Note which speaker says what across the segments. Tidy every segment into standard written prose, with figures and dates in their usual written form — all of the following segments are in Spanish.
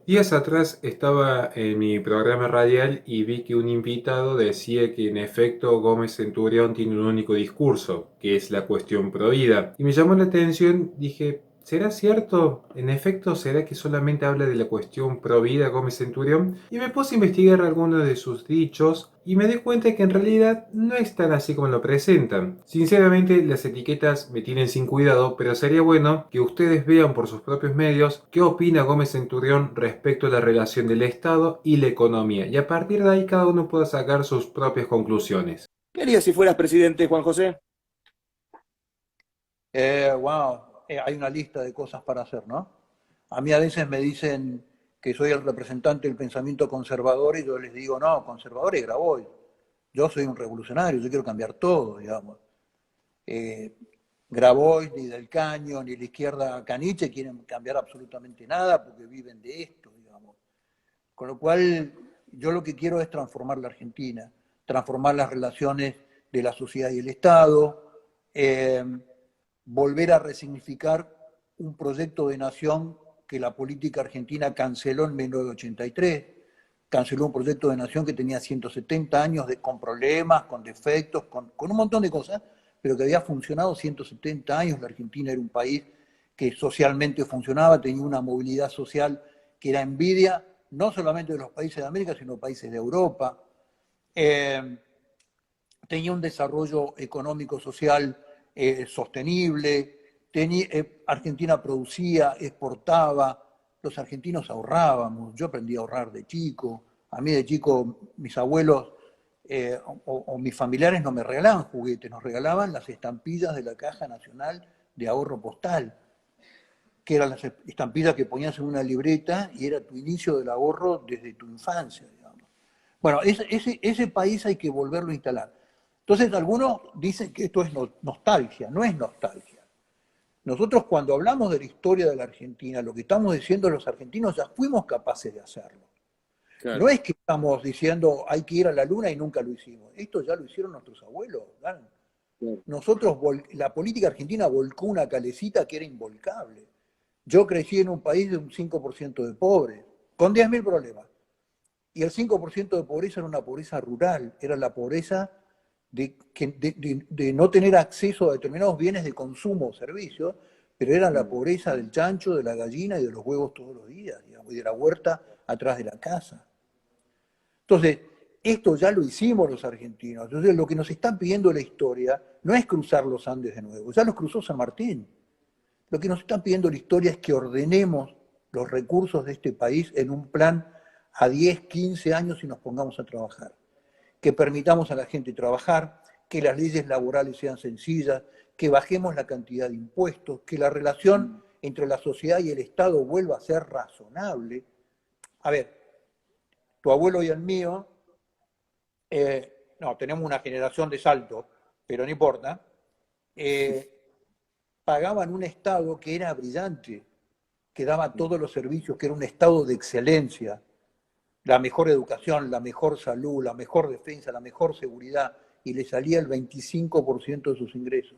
Speaker 1: Días atrás estaba en mi programa radial y vi que un invitado decía que en efecto Gómez Centurión tiene un único discurso, que es la cuestión provida. Y me llamó la atención, dije, ¿será cierto? ¿En efecto será que solamente habla de la cuestión provida Gómez Centurión? Y me puse a investigar algunos de sus dichos y me di cuenta que en realidad no es tan así como lo presentan. Sinceramente, las etiquetas me tienen sin cuidado, pero sería bueno que ustedes vean por sus propios medios qué opina Gómez Centurión respecto a la relación del Estado y la economía, y a partir de ahí cada uno pueda sacar sus propias conclusiones.
Speaker 2: ¿Qué harías si fueras presidente, Juan José?
Speaker 3: Wow, hay una lista de cosas para hacer, ¿no? A mí a veces me dicen que soy el representante del pensamiento conservador y yo les digo, no, conservador es Grabois. Yo soy un revolucionario, yo quiero cambiar todo, digamos. Eh, Grabois, ni Del Caño, ni la izquierda Caniche quieren cambiar absolutamente nada porque viven de esto, digamos. Con lo cual, yo lo que quiero es transformar la Argentina, transformar las relaciones de la sociedad y el Estado, eh, volver a resignificar un proyecto de nación que la política argentina canceló en 1983, canceló un proyecto de nación que tenía 170 años con problemas, con defectos, con un montón de cosas, pero que había funcionado 170 años. La Argentina era un país que socialmente funcionaba, tenía una movilidad social que era envidia no solamente de los países de América, sino países de Europa. Eh, Tenía un desarrollo económico social sostenible, Argentina producía, exportaba, los argentinos ahorrábamos, yo aprendí a ahorrar de chico, a mí de chico mis abuelos o mis familiares no me regalaban juguetes, nos regalaban las estampillas de la Caja Nacional de Ahorro Postal, que eran las estampillas que ponías en una libreta y era tu inicio del ahorro desde tu infancia, digamos. Bueno, ese país hay que volverlo a instalar. Entonces, algunos dicen que esto es nostalgia, no es nostalgia. Nosotros cuando hablamos de la historia de la Argentina, lo que estamos diciendo los argentinos ya fuimos capaces de hacerlo. No
Speaker 2: Claro.
Speaker 3: es que estamos diciendo hay que ir a la luna y nunca lo hicimos. Esto ya lo hicieron nuestros abuelos. ¿Verdad?
Speaker 2: Claro.
Speaker 3: Nosotros, la política argentina volcó una calecita que era involcable. Yo crecí en un país de un 5% de pobres, con 10.000 problemas. Y el 5% de pobreza era una pobreza rural, era la pobreza de no tener acceso a determinados bienes de consumo o servicios, pero era la pobreza del chancho, de la gallina y de los huevos todos los días, digamos, y de la huerta atrás de la casa. Entonces, esto ya lo hicimos los argentinos. Entonces, lo que nos está pidiendo la historia no es cruzar los Andes de nuevo, ya los cruzó San Martín. Lo que nos está pidiendo la historia es que ordenemos los recursos de este país en un plan a 10, 15 años y nos pongamos a trabajar. Que permitamos a la gente trabajar, que las leyes laborales sean sencillas, que bajemos la cantidad de impuestos, que la relación entre la sociedad y el Estado vuelva a ser razonable. A ver, tu abuelo y el mío, no, tenemos una generación de salto, pero no importa, eh, pagaban un Estado que era brillante, que daba todos los servicios, que era un Estado de excelencia, la mejor educación, la mejor salud, la mejor defensa, la mejor seguridad, y le salía el 25% de sus ingresos.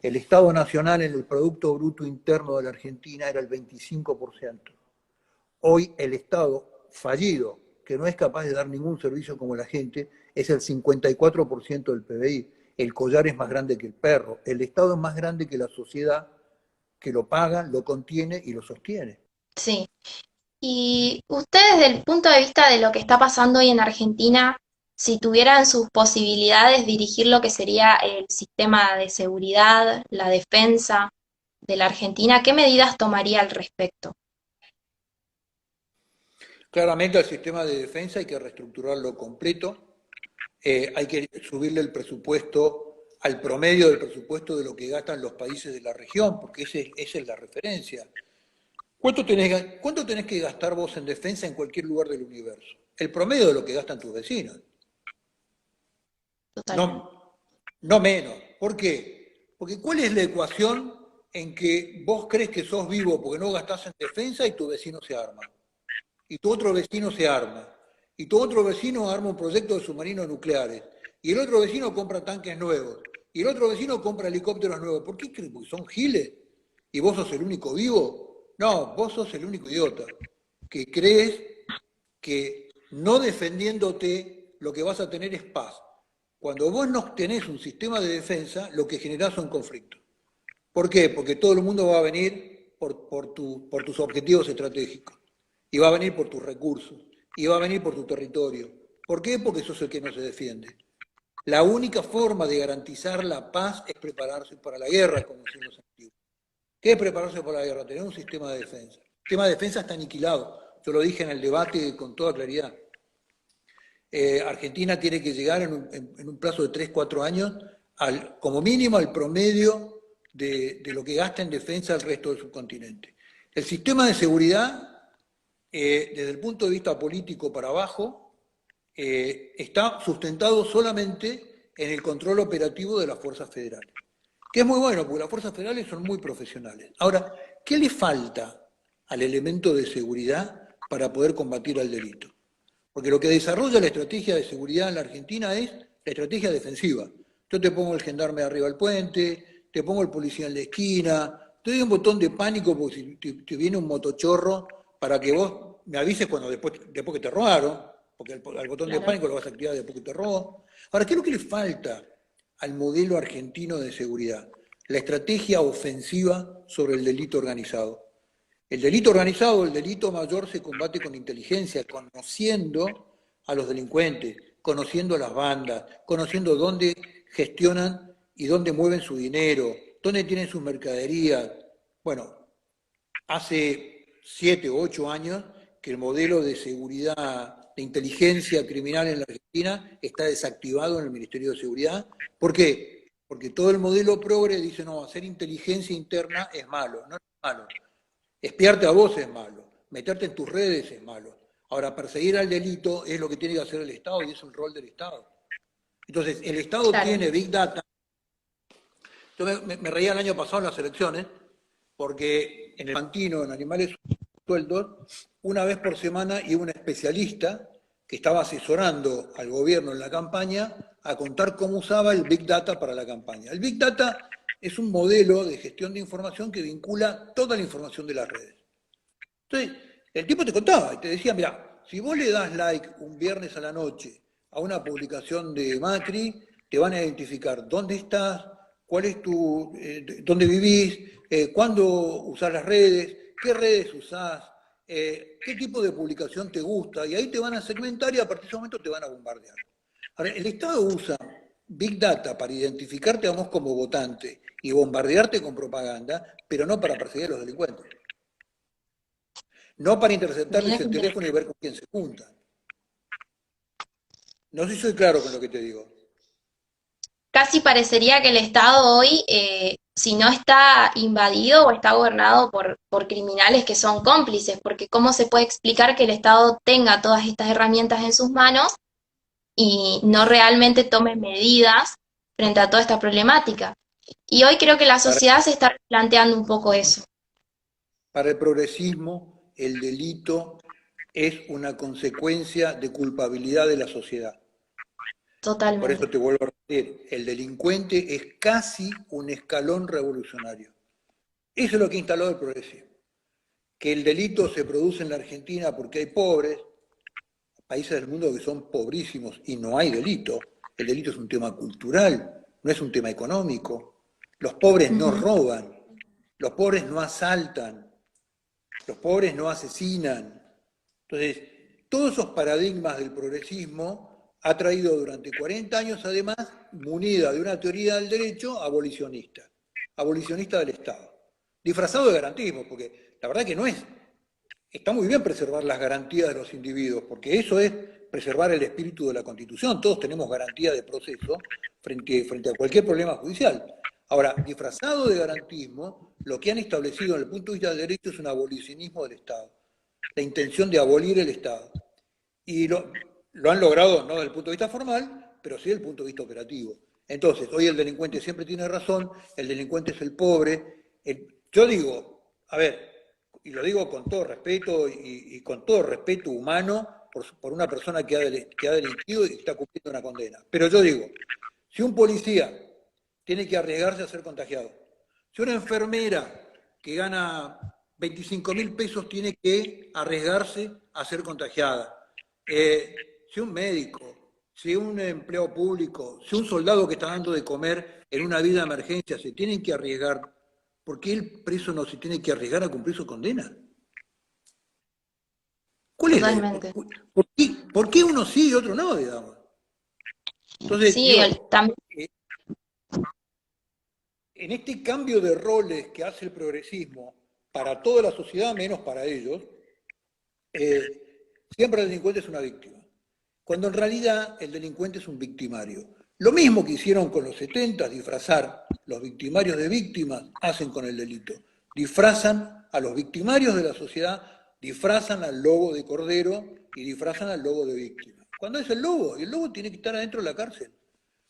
Speaker 3: El Estado Nacional en el Producto Bruto Interno de la Argentina era el 25%. Hoy el Estado fallido, que no es capaz de dar ningún servicio como la gente, es el 54% del PBI. El collar es más grande que el perro. El Estado es más grande que la sociedad que lo paga, lo contiene y lo sostiene.
Speaker 4: Sí. Y ustedes, desde el punto de vista de lo que está pasando hoy en Argentina, si tuvieran sus posibilidades, dirigir lo que sería el sistema de seguridad, la defensa de la Argentina, ¿qué medidas tomaría al respecto?
Speaker 3: Claramente al sistema de defensa hay que reestructurarlo completo, hay que subirle el presupuesto al promedio del presupuesto de lo que gastan los países de la región, porque esa es la referencia. ¿Cuánto tenés que gastar vos en defensa en cualquier lugar del universo? El promedio de lo que gastan tus vecinos.
Speaker 4: Totalmente.
Speaker 3: No, no menos. ¿Por qué? Porque ¿cuál es la ecuación en que vos crees que sos vivo porque no gastás en defensa y tu vecino se arma? Y tu otro vecino se arma, y tu otro vecino arma un proyecto de submarinos nucleares, y el otro vecino compra tanques nuevos, y el otro vecino compra helicópteros nuevos. ¿Por qué crees? ¿Porque son giles? ¿Y vos sos el único vivo? No, vos sos el único idiota. que crees que no defendiéndote lo que vas a tener es paz. Cuando vos no tenés un sistema de defensa, lo que generás son conflictos. ¿Por qué? Porque todo el mundo va a venir por tus objetivos estratégicos, y va a venir por tus recursos, y va a venir por tu territorio. ¿Por qué? Porque sos el que no se defiende. La única forma de garantizar la paz es prepararse para la guerra, como decían los antiguos. ¿Qué es prepararse para la guerra? Tener un sistema de defensa. El sistema de defensa está aniquilado. Yo lo dije en el debate con toda claridad. Argentina tiene que llegar en un plazo de 3-4 años, como mínimo al promedio de lo que gasta en defensa el resto del subcontinente. El sistema de seguridad, desde el punto de vista político para abajo, está sustentado solamente en el control operativo de las fuerzas federales. Que es muy bueno, porque las fuerzas federales son muy profesionales. Ahora, ¿qué le falta al elemento de seguridad para poder combatir al delito? Porque lo que desarrolla la estrategia de seguridad en la Argentina es la estrategia defensiva. Yo te pongo el gendarme arriba del puente, te pongo el policía en la esquina, te doy un botón de pánico porque si te viene un motochorro para que vos me avises cuando después que te robaron, porque al botón de pánico lo vas a activar después que te robó. Ahora, ¿qué es lo que le falta al modelo argentino de seguridad? La estrategia ofensiva sobre el delito organizado. El delito organizado, el delito mayor, se combate con inteligencia, conociendo a los delincuentes, conociendo a las bandas, conociendo dónde gestionan y dónde mueven su dinero, dónde tienen sus mercaderías. Bueno, hace 7 o 8 años que el modelo de seguridad, de inteligencia criminal en la Argentina está desactivado en el Ministerio de Seguridad. ¿Por qué? Porque todo el modelo progre dice, no, hacer inteligencia interna es malo. No es malo. Espiarte a vos es malo, meterte en tus redes es malo. Ahora, perseguir al delito es lo que tiene que hacer el Estado y es el rol del Estado. Entonces, el Estado tiene Big Data. Yo me reía el año pasado en las elecciones, porque en el Pantino, en Animales Sueltos, una vez por semana iba un especialista que estaba asesorando al gobierno en la campaña a contar cómo usaba el Big Data para la campaña. El Big Data es un modelo de gestión de información que vincula toda la información de las redes. Entonces, el tipo te contaba y te decía, mira, si vos le das like un viernes a la noche a una publicación de Macri, te van a identificar dónde estás, cuál es dónde vivís, cuándo usás las redes, qué redes usás, qué tipo de publicación te gusta, y ahí te van a segmentar y a partir de ese momento te van a bombardear. Ahora, el Estado usa Big Data para identificarte a vos como votante y bombardearte con propaganda, pero no para perseguir a los delincuentes. No para interceptarles el teléfono y ver con quién se juntan. No sé si soy claro con lo que te digo.
Speaker 4: Casi parecería que el Estado hoy, si no está invadido o está gobernado por criminales que son cómplices, porque ¿cómo se puede explicar que el Estado tenga todas estas herramientas en sus manos y no realmente tome medidas frente a toda esta problemática? Y hoy creo que la sociedad se está planteando un poco eso.
Speaker 3: Para el progresismo, el delito es una consecuencia de culpabilidad de la sociedad.
Speaker 4: Totalmente.
Speaker 3: Por eso te vuelvo a repetir, el delincuente es casi un escalón revolucionario. Eso es lo que instaló el progresismo. Que el delito se produce en la Argentina porque hay pobres, países del mundo que son pobrísimos y no hay delito. El delito es un tema cultural, no es un tema económico. Los pobres no roban, los pobres no asaltan, los pobres no asesinan. Entonces, todos esos paradigmas del progresismo ha traído durante 40 años, además, munida de una teoría del derecho abolicionista del Estado, disfrazado de garantismo, porque la verdad que no es. Está muy bien preservar las garantías de los individuos, porque eso es preservar el espíritu de la Constitución. Todos tenemos garantía de proceso frente a cualquier problema judicial. Ahora, disfrazado de garantismo, lo que han establecido desde el punto de vista del derecho es un abolicionismo del Estado, la intención de abolir el Estado. Y lo han logrado no desde el punto de vista formal, pero sí desde el punto de vista operativo. Entonces, hoy el delincuente siempre tiene razón, el delincuente es el pobre. Yo digo, a ver, y lo digo con todo respeto y con todo respeto humano por una persona que ha delinquido y está cumpliendo una condena. Pero yo digo, si un policía tiene que arriesgarse a ser contagiado, si una enfermera que gana 25.000 pesos tiene que arriesgarse a ser contagiada. Si un médico, si un empleado público, si un soldado que está dando de comer en una vida de emergencia se tienen que arriesgar, ¿por qué el preso no se tiene que arriesgar a cumplir su condena? ¿Cuál es
Speaker 4: Totalmente.
Speaker 3: ¿Por qué uno sí y otro no, digamos? Entonces,
Speaker 4: Sí,
Speaker 3: digo,
Speaker 4: también.
Speaker 3: en este cambio de roles que hace el progresismo para toda la sociedad, menos para ellos, siempre el delincuente es una víctima, cuando en realidad el delincuente es un victimario. Lo mismo que hicieron con los 70, disfrazar los victimarios de víctimas, hacen con el delito. Disfrazan a los victimarios de la sociedad, disfrazan al lobo de cordero y disfrazan al lobo de víctima. Cuando es el lobo, y el lobo tiene que estar adentro de la cárcel.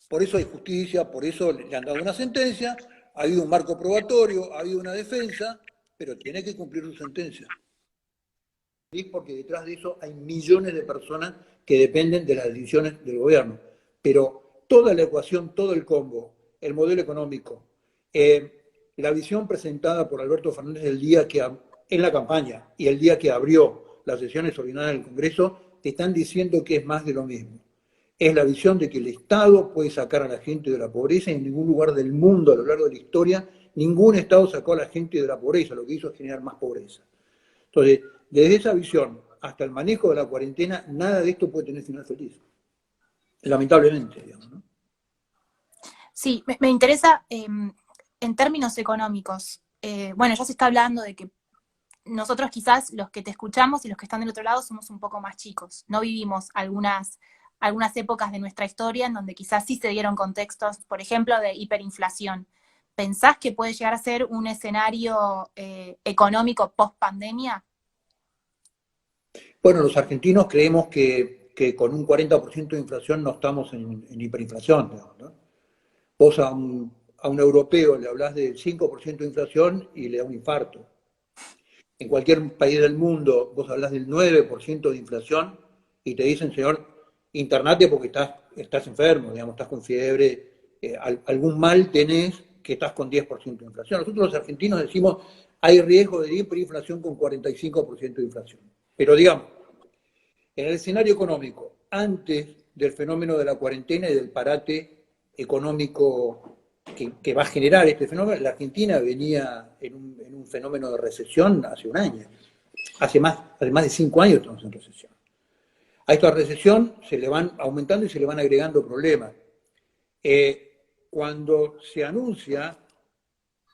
Speaker 3: Por eso hay justicia, por eso le han dado una sentencia, ha habido un marco probatorio, ha habido una defensa, pero tiene que cumplir su sentencia. Porque detrás de eso hay millones de personas que dependen de las decisiones del gobierno. Pero toda la ecuación, todo el combo, el modelo económico, la visión presentada por Alberto Fernández el día que, en la campaña y el día que abrió las sesiones ordinarias del Congreso, te están diciendo que es más de lo mismo. Es la visión de que el Estado puede sacar a la gente de la pobreza y en ningún lugar del mundo a lo largo de la historia, ningún Estado sacó a la gente de la pobreza, lo que hizo es generar más pobreza. Entonces, desde esa visión hasta el manejo de la cuarentena, nada de esto puede tener final feliz. Lamentablemente, digamos, ¿no?
Speaker 5: Sí, me interesa en términos económicos. Bueno, ya se está hablando de que nosotros quizás los que te escuchamos y los que están del otro lado somos un poco más chicos. No vivimos algunas épocas de nuestra historia en donde quizás sí se dieron contextos, por ejemplo, de hiperinflación. ¿Pensás que puede llegar a ser un escenario económico post-pandemia?
Speaker 3: Bueno, los argentinos creemos que con un 40% de inflación no estamos en hiperinflación, ¿no? Vos a un europeo le hablás del 5% de inflación y le da un infarto. En cualquier país del mundo vos hablás del 9% de inflación y te dicen, señor, internate porque estás enfermo, digamos, estás con fiebre, algún mal tenés que estás con 10% de inflación. Nosotros los argentinos decimos, hay riesgo de hiperinflación con 45% de inflación. Pero digamos, en el escenario económico, antes del fenómeno de la cuarentena y del parate económico que va a generar este fenómeno, la Argentina venía en un fenómeno de recesión hace un año. Hace más de 5 años estamos en recesión. A esta recesión se le van aumentando y se le van agregando problemas. Cuando se anuncia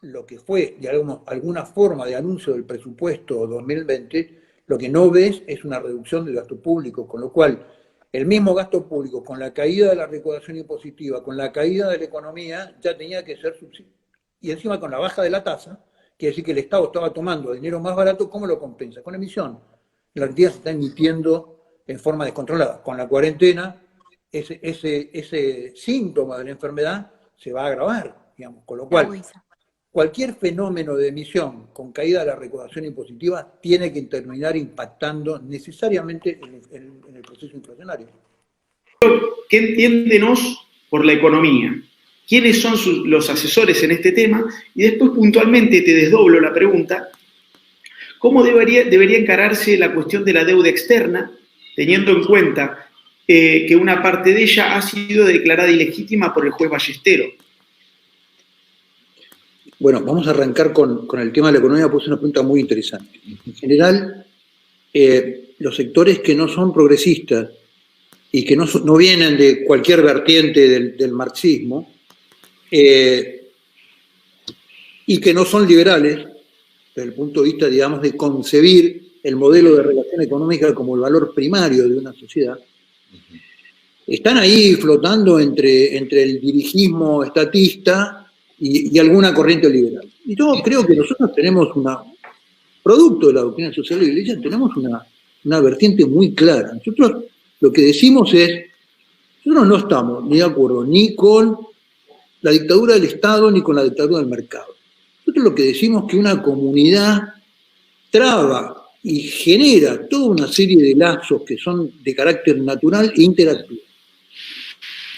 Speaker 3: lo que fue de alguna forma de anuncio del presupuesto 2020, lo que no ves es una reducción del gasto público, con lo cual el mismo gasto público, con la caída de la recaudación impositiva, con la caída de la economía, ya tenía que ser subsidio. Y encima con la baja de la tasa, quiere decir que el Estado estaba tomando dinero más barato, ¿cómo lo compensa? Con emisión. La Argentina se está emitiendo en forma descontrolada. Con la cuarentena, ese síntoma de la enfermedad se va a agravar, digamos, con lo cual cualquier fenómeno de emisión con caída de la recaudación impositiva tiene que terminar impactando necesariamente en el proceso inflacionario.
Speaker 6: ¿Qué entiéndenos por la economía? ¿Quiénes son los asesores en este tema? Y después puntualmente te desdoblo la pregunta, ¿cómo debería encararse la cuestión de la deuda externa, teniendo en cuenta que una parte de ella ha sido declarada ilegítima por el juez Ballestero?
Speaker 3: Bueno, vamos a arrancar con el tema de la economía, pues es una pregunta muy interesante. En general, los sectores que no son progresistas y que no vienen de cualquier vertiente del marxismo y que no son liberales, desde el punto de vista, digamos, de concebir el modelo de relación económica como el valor primario de una sociedad, están ahí flotando entre el dirigismo estatista y alguna corriente liberal. Y yo creo que nosotros tenemos producto de la doctrina social de la Iglesia, tenemos una vertiente muy clara. Nosotros lo que decimos es, nosotros no estamos ni de acuerdo ni con la dictadura del Estado ni con la dictadura del mercado. Nosotros lo que decimos es que una comunidad traba y genera toda una serie de lazos que son de carácter natural e interactivo.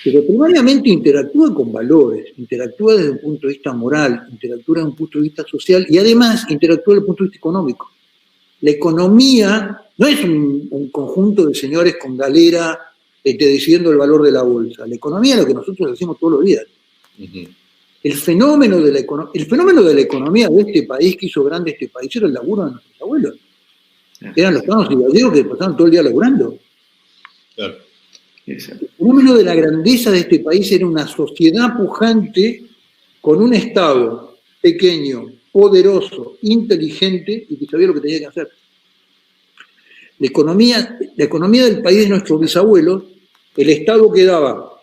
Speaker 7: pero primariamente interactúa con valores, interactúa desde un punto de vista moral, interactúa desde un punto de vista social y además interactúa desde el punto de vista económico. La economía no es un conjunto de señores con galera decidiendo el valor de la bolsa. La economía es lo que nosotros hacemos todos los días. El fenómeno de la economía de este país, que hizo grande este país, era el laburo de nuestros abuelos. Eran los canos y gallegos que pasaban todo el día laburando.
Speaker 8: Claro.
Speaker 7: El fenómeno de la grandeza de este país era una sociedad pujante con un Estado pequeño, poderoso, inteligente y que sabía lo que tenía que hacer. La economía del país de nuestros bisabuelos, el Estado que daba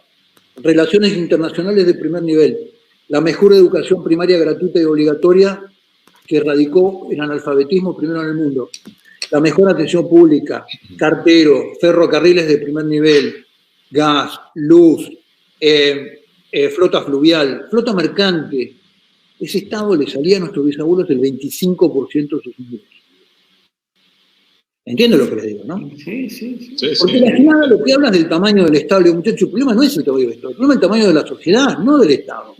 Speaker 7: relaciones internacionales de primer nivel, la mejor educación primaria gratuita y obligatoria que radicó en analfabetismo primero en el mundo, la mejor atención pública, cartero, ferrocarriles de primer nivel, gas, luz, flota fluvial, flota mercante. Ese Estado le salía a nuestros bisabuelos el 25% de sus ingresos. ¿Entienden lo que les digo, no?
Speaker 6: Sí.
Speaker 7: Porque la final lo que hablas del tamaño del Estado, muchachos, el problema no es el tamaño del Estado, el problema es el tamaño de la sociedad, no del Estado.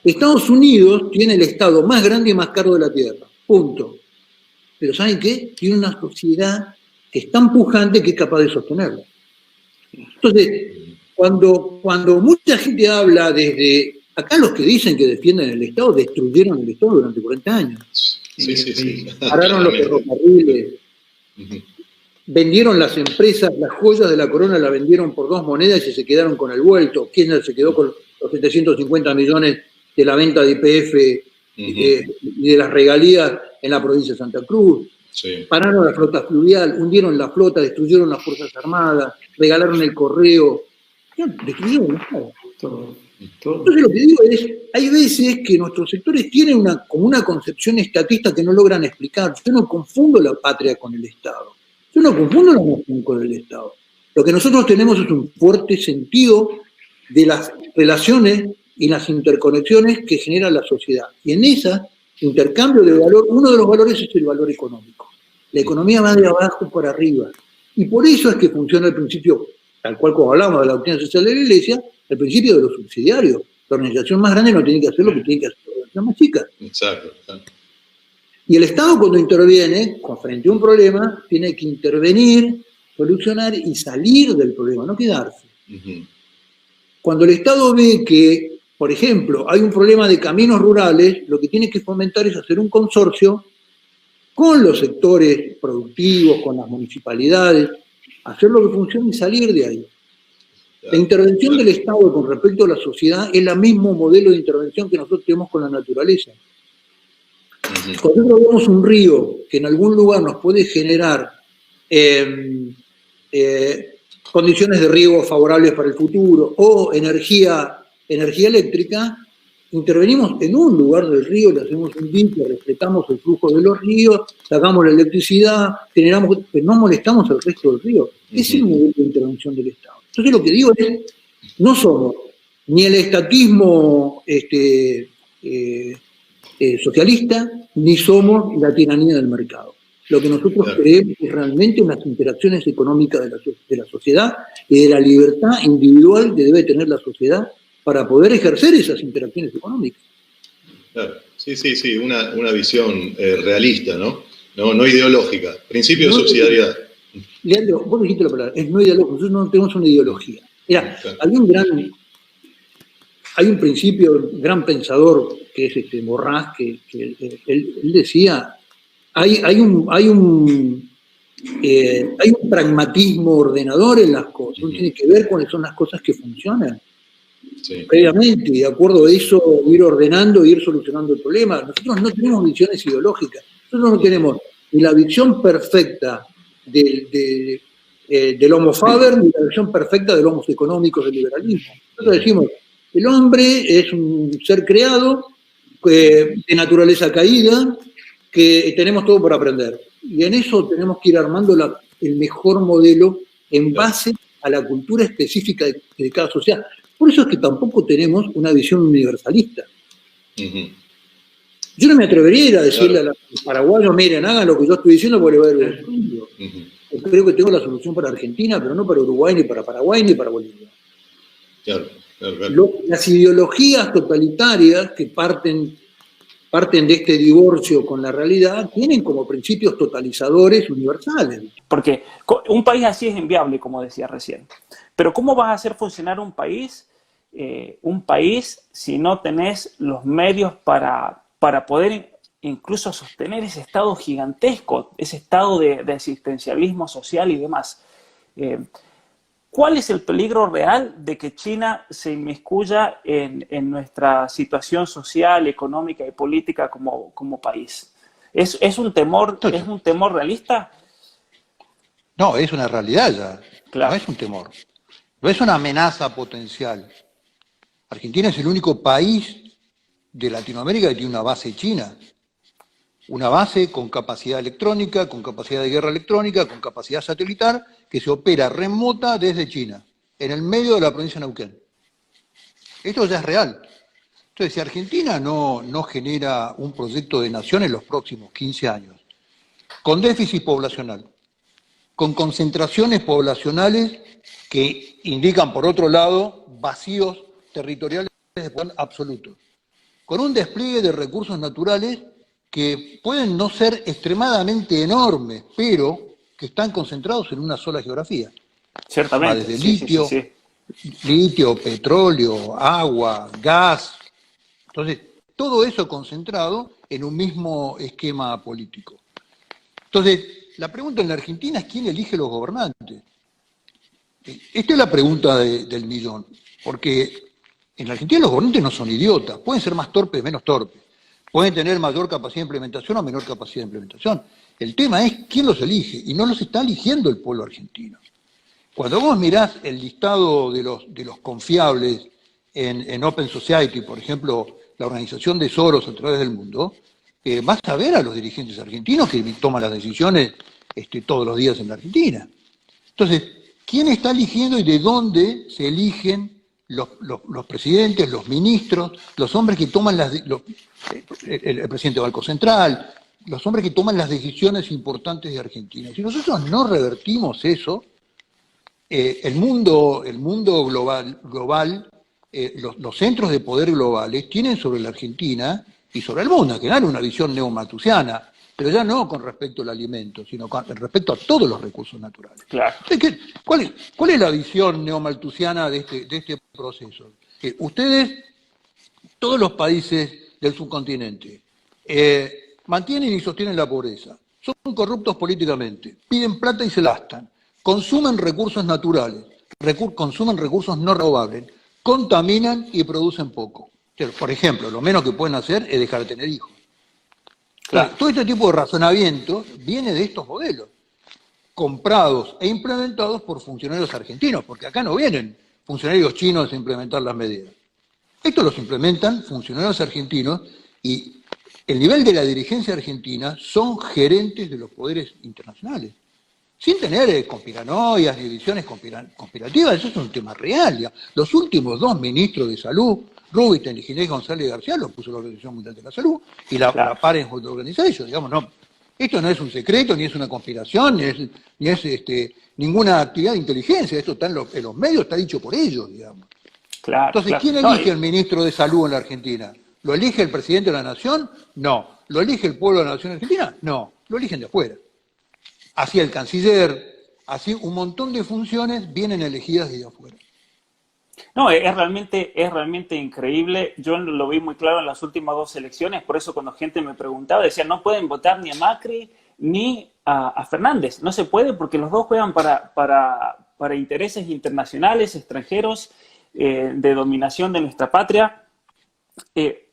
Speaker 7: Estados Unidos tiene el Estado más grande y más caro de la Tierra, punto. Pero ¿saben qué? Tiene una sociedad que es tan pujante que es capaz de sostenerlo. Entonces, cuando mucha gente habla desde... Acá los que dicen que defienden el Estado destruyeron el Estado durante 40 años.
Speaker 8: Sí.
Speaker 7: Pararon los ferrocarriles, vendieron las empresas, las joyas de la corona las vendieron por 2 monedas y se quedaron con el vuelto. Kirchner se quedó con los 750 millones de la venta de YPF y de las regalías en la provincia de Santa Cruz.
Speaker 8: Sí.
Speaker 7: Pararon la flota fluvial, hundieron la flota, destruyeron las Fuerzas Armadas, regalaron el correo, destruyeron el Estado.
Speaker 6: Todo.
Speaker 7: Entonces lo que digo es, hay veces que nuestros sectores tienen como una concepción estatista que no logran explicar. Yo no confundo la patria con el Estado. Yo no confundo la nación con el Estado. Lo que nosotros tenemos es un fuerte sentido de las relaciones y las interconexiones que genera la sociedad. Y en ese intercambio de valor, uno de los valores es el valor económico. La economía va de abajo para arriba. Y por eso es que funciona el principio, tal cual como hablamos de la doctrina social de la Iglesia, el principio de lo subsidiario. La organización más grande no tiene que hacer lo que tiene que hacer la organización más chica.
Speaker 8: Exacto.
Speaker 7: Y el Estado cuando interviene, frente a un problema, tiene que intervenir, solucionar y salir del problema, no quedarse. Cuando el Estado ve que, por ejemplo, hay un problema de caminos rurales, lo que tiene que fomentar es hacer un consorcio con los sectores productivos, con las municipalidades, hacer lo que funcione y salir de ahí. La intervención del Estado con respecto a la sociedad es el mismo modelo de intervención que nosotros tenemos con la naturaleza. Cuando nosotros vemos un río que en algún lugar nos puede generar condiciones de riego favorables para el futuro o energía eléctrica, intervenimos en un lugar del río, le hacemos un dique, respetamos el flujo de los ríos, sacamos la electricidad, generamos, pero no molestamos al resto del río. Ese es el modelo de intervención del Estado. Entonces lo que digo es, no somos ni el estatismo socialista, ni somos la tiranía del mercado. Lo que nosotros creemos es realmente unas interacciones económicas de la sociedad y de la libertad individual que debe tener la sociedad para poder ejercer esas interacciones económicas.
Speaker 8: Claro. Sí, una visión realista, ¿no? No ideológica. Principio de subsidiariedad.
Speaker 7: Leandro, vos dijiste la palabra, es no ideológico, nosotros no tenemos una ideología. Mira, hay un principio, un gran pensador que es Borrás, que él decía, hay un pragmatismo ordenador en las cosas, uno tiene que ver cuáles son las cosas que funcionan. Previamente, y de acuerdo a eso, ir ordenando, ir solucionando el problema. Nosotros no tenemos visiones ideológicas, nosotros no tenemos ni la visión perfecta del homo faber, ni la visión perfecta de los homos económicos del liberalismo. Nosotros decimos, el hombre es un ser creado, de naturaleza caída, que tenemos todo por aprender. Y en eso tenemos que ir armando el mejor modelo en base a la cultura específica de cada sociedad. Por eso es que tampoco tenemos una visión universalista. Yo no me atrevería a ir a decirle a los paraguayos, miren, hagan lo que yo estoy diciendo porque va a haber un cambio. Yo creo que tengo la solución para Argentina, pero no para Uruguay, ni para Paraguay, ni para Bolivia.
Speaker 8: Claro, claro, claro.
Speaker 7: Las ideologías totalitarias que parten de este divorcio con la realidad tienen como principios totalizadores universales.
Speaker 9: Porque un país así es inviable, como decía recién. Pero ¿cómo vas a hacer funcionar un país si no tenés los medios para poder incluso sostener ese estado gigantesco, ese estado de asistencialismo social y demás? ¿Cuál es el peligro real de que China se inmiscuya en nuestra situación social, económica y política como país? ¿Es un temor realista?
Speaker 7: No, es una realidad ya,
Speaker 9: Claro.
Speaker 7: no es un temor, no es una amenaza potencial. Argentina es el único país de Latinoamérica que tiene una base china, una base con capacidad electrónica, con capacidad de guerra electrónica, con capacidad satelital, que se opera remota desde China, en el medio de la provincia de Neuquén. Esto ya es real. Entonces, si Argentina no genera un proyecto de nación en los próximos 15 años, con déficit poblacional, con concentraciones poblacionales que indican, por otro lado, vacíos territoriales de poder absolutos, con un despliegue de recursos naturales que pueden no ser extremadamente enormes, pero que están concentrados en una sola geografía.
Speaker 9: Ciertamente.
Speaker 7: Desde
Speaker 9: Sí.
Speaker 7: litio, petróleo, agua, gas. Entonces, todo eso concentrado en un mismo esquema político. Entonces, la pregunta en la Argentina es quién elige los gobernantes. Esta es la pregunta del millón, porque en la Argentina los gobernantes no son idiotas, pueden ser más torpes, menos torpes, pueden tener mayor capacidad de implementación o menor capacidad de implementación. El tema es quién los elige, y no los está eligiendo el pueblo argentino. Cuando vos mirás el listado de los confiables en Open Society, por ejemplo, la organización de Soros a través del mundo, vas a ver a los dirigentes argentinos que toman las decisiones todos los días en la Argentina. Entonces, ¿quién está eligiendo y de dónde se eligen los presidentes, los ministros, los hombres que toman el presidente del Banco Central, los hombres que toman las decisiones importantes de Argentina? Si nosotros no revertimos eso, el mundo global, los centros de poder globales tienen sobre la Argentina y sobre el mundo, que dan una visión neomalthusiana, pero ya no con respecto al alimento, sino con respecto a todos los recursos naturales.
Speaker 9: Claro.
Speaker 7: ¿Cuál es la visión neomalthusiana de este proceso? Ustedes, todos los países del subcontinente, mantienen y sostienen la pobreza, son corruptos políticamente, piden plata y se la gastan, consumen recursos naturales, consumen recursos no renovables, contaminan y producen poco. Por ejemplo, lo menos que pueden hacer es dejar de tener hijos. Claro. Todo este tipo de razonamiento viene de estos modelos, comprados e implementados por funcionarios argentinos, porque acá no vienen funcionarios chinos a implementar las medidas. Estos los implementan funcionarios argentinos y el nivel de la dirigencia argentina son gerentes de los poderes internacionales. Sin tener conspiranoias ni visiones conspirativas, eso es un tema real. Ya. Los últimos 2 ministros de salud, Rubinstein y Ginés González García, los puso la Organización Mundial de la Salud y la Parent Health Organization. Digamos, no, esto no es un secreto, ni es una conspiración, ni es ninguna actividad de inteligencia. Esto está en los medios, está dicho por ellos, digamos.
Speaker 9: Claro,
Speaker 7: entonces, ¿quién elige al ministro de Salud en la Argentina? ¿Lo elige el presidente de la Nación? No. ¿Lo elige el pueblo de la Nación Argentina? No. Lo eligen de afuera. Así el canciller, así un montón de funciones vienen elegidas desde afuera.
Speaker 9: No, es realmente increíble. Yo lo vi muy claro en las últimas 2 elecciones, por eso cuando gente me preguntaba, decía, no pueden votar ni a Macri ni a Fernández. No se puede porque los dos juegan para intereses internacionales, extranjeros, de dominación de nuestra patria.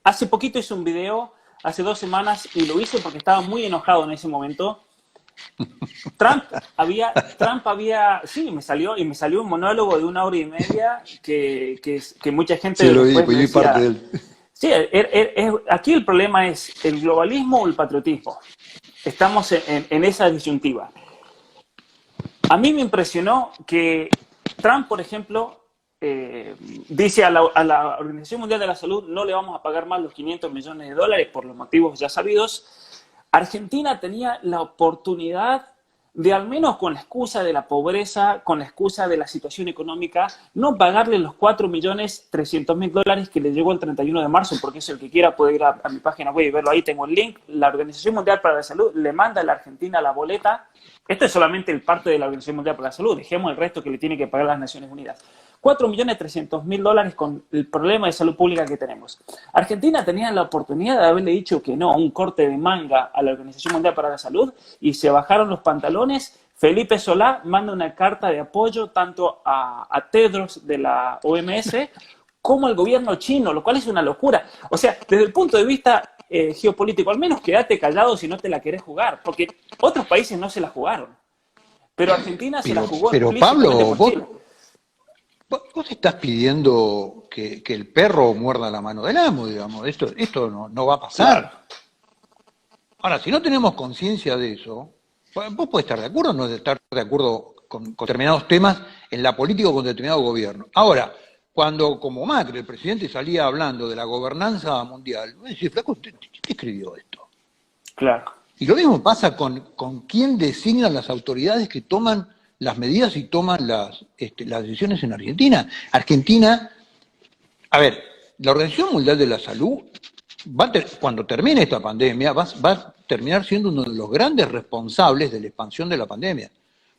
Speaker 9: Hace poquito hice un video, hace 2 semanas, y lo hice porque estaba muy enojado en ese momento. Trump había, sí, me salió un monólogo de 1 hora y media que mucha gente...
Speaker 7: Sí, lo vi, pues yo
Speaker 9: decía,
Speaker 7: parte de él.
Speaker 9: Sí, aquí el problema es el globalismo o el patriotismo. Estamos en esa disyuntiva. A mí me impresionó que Trump, por ejemplo, dice a la Organización Mundial de la Salud no le vamos a pagar más los $500 millones por los motivos ya sabidos. Argentina tenía la oportunidad de al menos con la excusa de la pobreza, con la excusa de la situación económica, no pagarle los $4.300.000 que le llegó el 31 de marzo, porque eso el que quiera puede ir a mi página web y verlo ahí, tengo el link. La Organización Mundial para la Salud le manda a la Argentina la boleta. Esto es solamente el parte de la Organización Mundial para la Salud, dejemos el resto que le tiene que pagar las Naciones Unidas. $4.300.000 con el problema de salud pública que tenemos. Argentina tenía la oportunidad de haberle dicho que no a un corte de manga a la Organización Mundial para la Salud y se bajaron los pantalones. Felipe Solá manda una carta de apoyo tanto a Tedros de la OMS como al gobierno chino, lo cual es una locura. O sea, desde el punto de vista geopolítico, al menos quédate callado si no te la querés jugar, porque otros países no se la jugaron. Pero Argentina se la jugó.
Speaker 7: Pero Pablo, vos estás pidiendo que el perro muerda la mano del amo, digamos. Esto no va a pasar. Claro. Ahora, si no tenemos conciencia de eso, vos podés estar de acuerdo o no estar de acuerdo con determinados temas en la política o con determinado gobierno. Ahora, cuando como Macri, el presidente, salía hablando de la gobernanza mundial, vos decís, flaco, ¿quién escribió esto?
Speaker 9: Claro.
Speaker 7: Y lo mismo pasa con quién designan las autoridades que toman las medidas y toman las decisiones en Argentina. Argentina, a ver, la Organización Mundial de la Salud, cuando termine esta pandemia, va a terminar siendo uno de los grandes responsables de la expansión de la pandemia,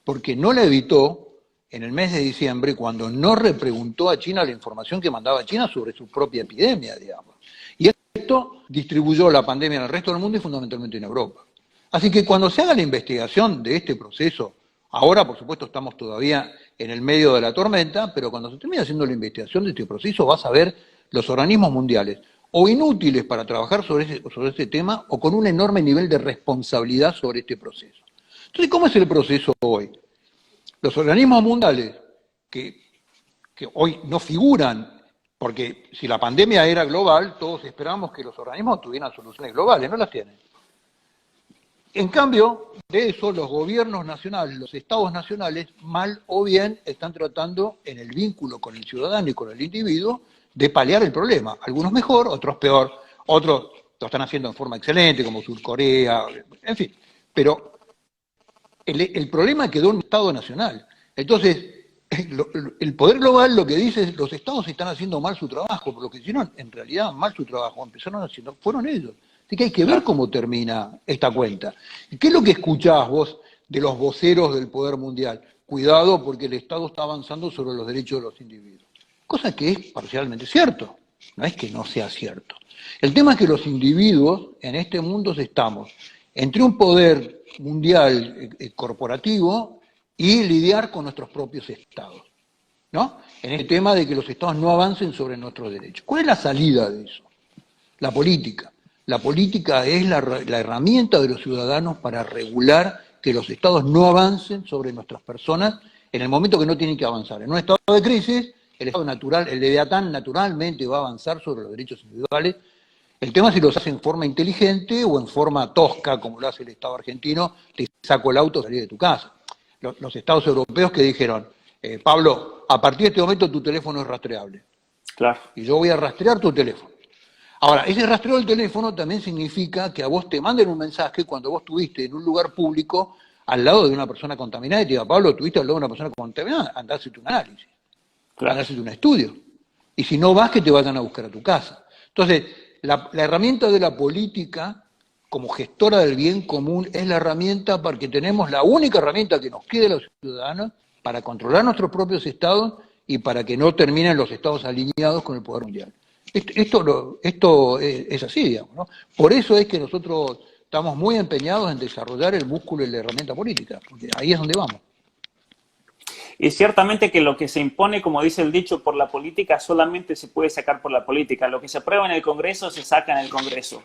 Speaker 7: porque no la evitó en el mes de diciembre cuando no repreguntó a China la información que mandaba China sobre su propia epidemia, digamos. Y esto distribuyó la pandemia en el resto del mundo y fundamentalmente en Europa. Así que cuando se haga la investigación de este proceso, ahora, por supuesto, estamos todavía en el medio de la tormenta, pero cuando se termine haciendo la investigación de este proceso, vas a ver los organismos mundiales o inútiles para trabajar sobre ese tema o con un enorme nivel de responsabilidad sobre este proceso. Entonces, ¿cómo es el proceso hoy? Los organismos mundiales que hoy no figuran, porque si la pandemia era global, todos esperábamos que los organismos tuvieran soluciones globales, no las tienen. En cambio, de eso los gobiernos nacionales, los estados nacionales, mal o bien, están tratando en el vínculo con el ciudadano y con el individuo de paliar el problema. Algunos mejor, otros peor, otros lo están haciendo en forma excelente, como Surcorea, en fin. Pero el problema quedó en un estado nacional. Entonces, el poder global lo que dice es los estados están haciendo mal su trabajo, pero lo que hicieron en realidad mal su trabajo, empezaron haciendo, fueron ellos. Así que hay que ver cómo termina esta cuenta. ¿Qué es lo que escuchás vos de los voceros del poder mundial? Cuidado porque el Estado está avanzando sobre los derechos de los individuos. Cosa que es parcialmente cierto, no es que no sea cierto. El tema es que los individuos en este mundo estamos entre un poder mundial corporativo y lidiar con nuestros propios estados, ¿no? En el tema de que los estados no avancen sobre nuestros derechos. ¿Cuál es la salida de eso? La política. La política es la herramienta de los ciudadanos para regular que los estados no avancen sobre nuestras personas en el momento que no tienen que avanzar. En un estado de crisis, el estado natural, el leviatán naturalmente va a avanzar sobre los derechos individuales. El tema es si los hace en forma inteligente o en forma tosca, como lo hace el Estado argentino, te saco el auto y salí de tu casa. Los estados europeos que dijeron, Pablo, a partir de este momento tu teléfono es rastreable.
Speaker 9: Claro.
Speaker 7: Y yo voy a rastrear tu teléfono. Ahora, ese rastreo del teléfono también significa que a vos te manden un mensaje cuando vos estuviste en un lugar público al lado de una persona contaminada y te diga, Pablo, estuviste al lado de una persona contaminada, andá a hacerte un análisis, andá a hacerte un estudio. Y si no vas, que te vayan a buscar a tu casa. Entonces, la herramienta de la política, como gestora del bien común, es la herramienta porque tenemos la única herramienta que nos quede a los ciudadanos para controlar nuestros propios estados y para que no terminen los estados alineados con el poder mundial. Esto es así, digamos, ¿no? Por eso es que nosotros estamos muy empeñados en desarrollar el músculo y la herramienta política, porque ahí es donde vamos.
Speaker 9: Y ciertamente que lo que se impone, como dice el dicho, por la política solamente se puede sacar por la política. Lo que se aprueba en el Congreso se saca en el Congreso.